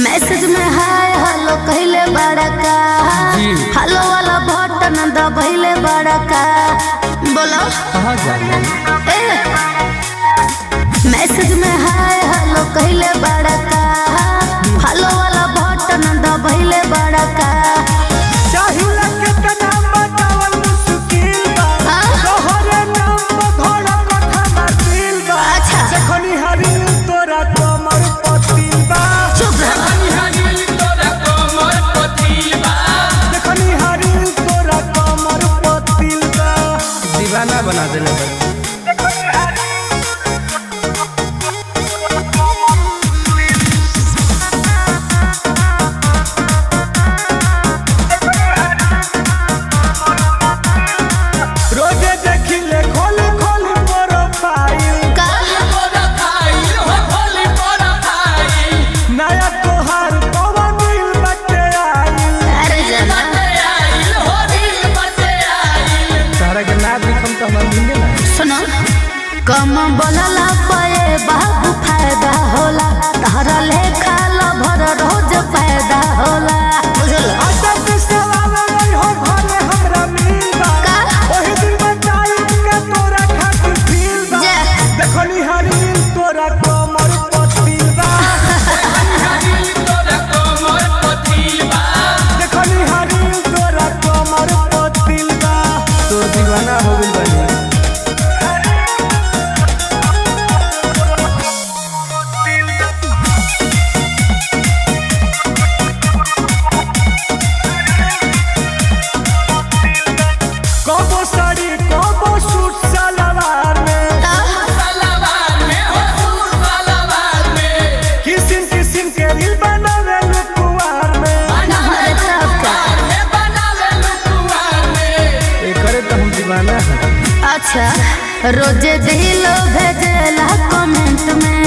Message में hi hello कहले बड़का हेलो वाला बटन दबैले बड़का बोलो कहाँ जाना मैसेज में हाय हेलो कहले बड़का हेलो वाला बटन दबैले बड़का चाहिए कितना बतावल मुश्किल बा तोहरे नाम पर घोड़ा कथा दिल बा अच्छा देखनी हरी तोरा कमर पतिल बा चुप रह देखनी हरी तोरा कमर पतिल बा दीवाना बना देले भाई। रोजे देखिले खोल खोल प्रोफाइल नया तोहार पवन दिल बटे आइल अरे जना तारा के नाम लिखम तो हम मिले ना सुनो कम बोलला पे बाबू फायदा होला तारा लेखा भर रोज फायदा होला बुझल अच्छा सवाल नहीं हो घरे हमरा मिल बा का ओही दिन बताई के तोरा खातिर फील बा जे देखनी हरी तोरा कमर पतिल बा देखनी हरी तोरा कमर पतिल बा तोर दीवाना हो गइल बानी। कबो साड़ी कबो सूट सलवार में किसिम किसिम के दिल बनावे लुकुआर में करे तो हम दीवाना है। अच्छा रोजे दिलो भेजेला कमेंट में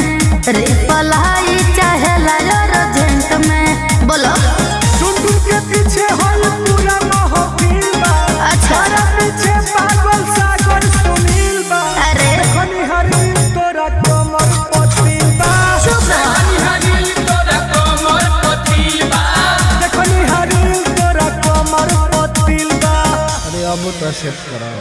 रिप्लाई चाहेला अर्जेंट में बोलो टुन के पीछे हल पूरा महफिल बा अच्छा तारा पीछे पागल सागर सुनील बा अरे देखनी हरी तोरा कमर पतिल बा चुप रह देखनी हरी तोरा कमर पतिल बा अरे अब तो सेट करा